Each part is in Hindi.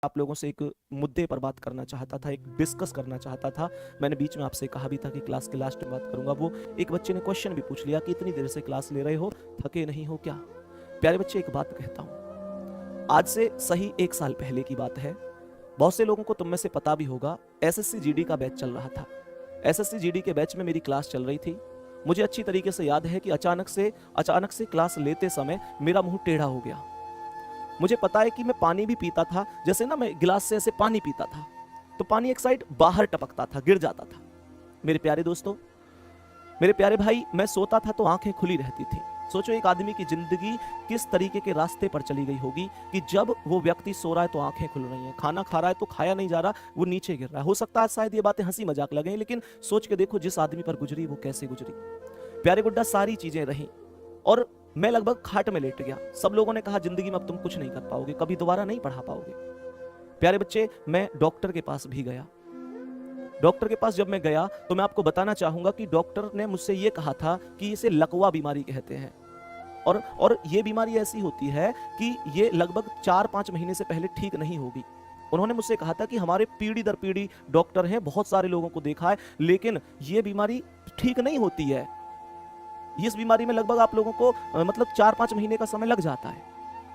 आप लोगों से एक मुद्दे पर बात करना चाहता था, एक डिस्कस करना चाहता था। मैंने बीच में आपसे कहा भी था कि क्लास के लास्ट में बात करूंगा। वो एक बच्चे ने क्वेश्चन भी पूछ लिया कि इतनी देर से क्लास ले रहे हो, थके नहीं हो क्या? प्यारे बच्चे, एक बात कहता हूं, आज से सही 1 साल पहले की बात है। बहुत से लोगों को तुम में से पता भी होगा, एसएससी जीडी का बैच चल रहा था। एसएससी जीडी के बैच में मेरी क्लास चल रही थी। मुझे अच्छी तरीके से याद है कि अचानक से क्लास लेते समय मेरा मुंह टेढ़ा हो गया। मुझे पता है कि मैं पानी भी पीता था, जैसे ना मैं गिलास से ऐसे पानी पीता था तो पानी एक साइड बाहर टपकता था, गिर जाता था। मेरे प्यारे दोस्तों, मेरे प्यारे भाई, मैं सोता था तो आंखें खुली रहती थी। सोचो एक आदमी की जिंदगी किस तरीके के रास्ते पर चली गई होगी कि जब वो व्यक्ति सो रहा है तो आंखें खुल रही हैं, खाना खा रहा है तो खाया नहीं जा रहा, वो नीचे गिर रहा है। हो सकता है शायद ये बातें हंसी मजाक लगे, लेकिन सोच के देखो जिस आदमी पर गुजरी वो कैसे गुजरी। प्यारे गुड्डा, सारी चीजें रही और मैं लगभग खाट में लेट गया। सब लोगों ने कहा जिंदगी में अब तुम कुछ नहीं कर पाओगे, कभी दोबारा नहीं पढ़ा पाओगे। प्यारे बच्चे, मैं डॉक्टर के पास भी गया। डॉक्टर के पास जब मैं गया तो मैं आपको बताना चाहूंगा कि डॉक्टर ने मुझसे यह कहा था कि इसे लकवा बीमारी कहते हैं और यह बीमारी ऐसी होती है कि ये लगभग 4-5 महीने से पहले ठीक नहीं होगी। उन्होंने मुझसे कहा था कि हमारे पीढ़ी दर पीढ़ी डॉक्टर हैं, बहुत सारे लोगों को देखा है, लेकिन यह बीमारी ठीक नहीं होती है। इस बीमारी में लगभग आप लोगों को मतलब 4-5 महीने का समय लग जाता है।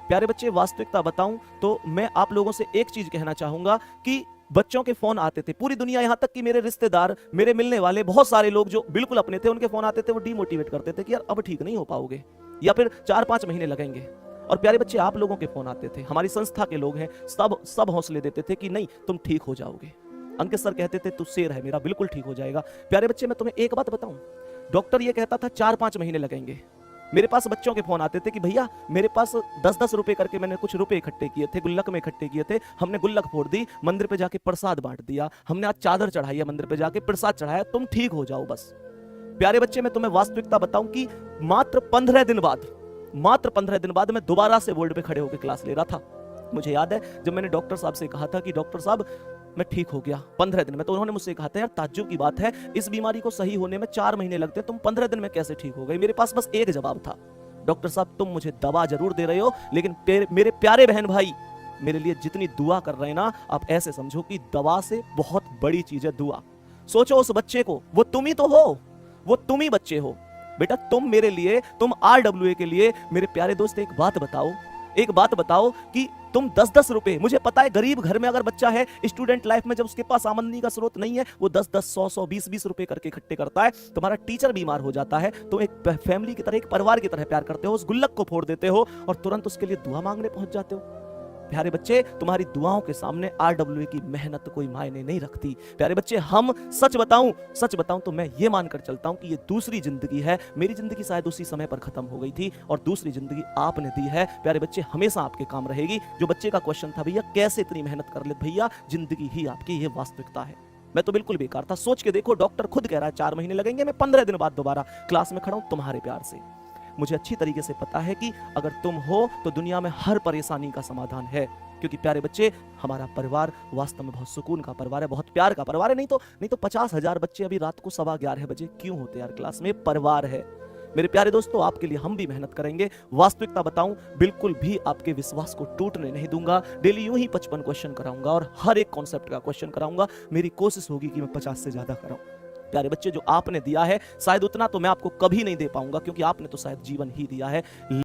प्यारे बच्चे, वास्तविकता बताऊं तो मैं आप लोगों से एक चीज कहना चाहूंगा कि बच्चों के फोन आते थे, पूरी दुनिया, यहां तक कि मेरे रिश्तेदार, मेरे मिलने वाले बहुत सारे लोग जो बिल्कुल अपने थे, उनके फोन आते थे, वो डीमोटिवेट करते थे कि यार अब ठीक नहीं हो पाओगे या फिर 4-5 महीने लगेंगे। और प्यारे बच्चे, आप लोगों के फोन आते थे, हमारी संस्था के लोग हैं, सब हौसले देते थे कि नहीं तुम ठीक हो जाओगे। अंकित सर कहते थे तू शेर है मेरा, बिल्कुल ठीक हो जाएगा। प्यारे बच्चे, मैं तुम्हें एक बात बताऊं, डॉक्टर ये कहता था 4-5 महीने लगेंगे। मेरे पास बच्चों के फोन आते थे कि भैया मेरे पास 10-10 रुपए करके मैंने कुछ रुपए इकट्ठे किए थे, गुल्लक में इकट्ठे किए थे, हमने गुल्लक फोड़ दी, मंदिर पे जाके प्रसाद बांट दिया, हमने आज चादर चढ़ाई है, मंदिर पे जाके प्रसाद चढ़ाया, तुम ठीक हो जाओ बस। प्यारे बच्चे, मैं तुम्हें वास्तविकता बताऊं कि मात्र 15 दिन बाद मैं दोबारा से बोर्ड पे खड़े होकर क्लास ले रहा था। मुझे याद है जब मैंने डॉक्टर साहब से कहा था कि डॉक्टर साहब मैं ठीक हो गया 15 दिन में, तो उन्होंने मुझसे कहा था यार ताज्जुब की बात है, इस बीमारी को सही होने में 4 महीने लगते हैं, तुम 15 दिन में कैसे ठीक हो गए? मेरे पास बस एक जवाब था, डॉक्टर साहब तुम मुझे दवा जरूर दे रहे हो, लेकिन मेरे प्यारे बहन भाई, मेरे लिए जितनी दुआ कर रहे हैं ना, आप ऐसे समझो कि दवा से बहुत बड़ी चीज है दुआ। सोचो उस बच्चे को, वो तुम ही तो हो, वो तुम ही बच्चे हो बेटा, तुम मेरे लिए, तुम RWA के लिए। मेरे प्यारे दोस्त, एक बात बताओ कि तुम 10-10 रुपए, मुझे पता है गरीब घर में अगर बच्चा है, स्टूडेंट लाइफ में जब उसके पास आमदनी का स्रोत नहीं है, वो 10-10, 100-100, 20-20 रुपए करके इकट्ठे करता है। तुम्हारा टीचर बीमार हो जाता है तो एक फैमिली की तरह, एक परिवार की तरह प्यार करते हो, उस गुल्लक को फोड़ देते हो और तुरंत उसके लिए दुआ मांगने पहुंच जाते हो। प्यारे बच्चे, तुम्हारी दुआओं के सामने RWA की मेहनत कोई मायने नहीं रखती। प्यारे बच्चे, हम सच बताऊं तो मैं ये मानकर चलता हूं कि ये दूसरी जिंदगी है। मेरी जिंदगी शायद उसी समय पर खत्म हो गई थी और दूसरी जिंदगी आपने दी है। प्यारे बच्चे, हमेशा आपके काम रहेगी। जो बच्चे का क्वेश्चन था भैया कैसे इतनी मेहनत कर ले, भैया जिंदगी ही आपकी, ये वास्तविकता है। मैं तो बिल्कुल बेकार था। सोच के देखो, डॉक्टर खुद कह रहा है 4 महीने लगेंगे, मैं 15 दिन बाद दोबारा क्लास में खड़ा हूं तुम्हारे प्यार से। मुझे अच्छी तरीके से पता है कि अगर तुम हो तो दुनिया में हर परेशानी का समाधान है, क्योंकि प्यारे बच्चे, हमारा परिवार वास्तव में बहुत सुकून का परिवार है, बहुत प्यार का परिवार है। नहीं तो 50,000 बच्चे अभी रात को 11:15 बजे क्यों होते यार क्लास में? परिवार है। मेरे प्यारे दोस्तों, आपके लिए हम भी मेहनत करेंगे। वास्तविकता बताऊं, बिल्कुल भी आपके विश्वास को टूटने नहीं दूंगा। डेली यूं ही 55 क्वेश्चन कराऊंगा और हर एक कॉन्सेप्ट का क्वेश्चन कराऊंगा। मेरी कोशिश होगी कि मैं 50 से ज्यादा कराऊं। प्यारे बच्चे, जो आपने दिया है शायद उतना तो मैं आपको कभी नहीं दे पाऊंगा, क्योंकि आपने तो शायद जीवन ही दिया है।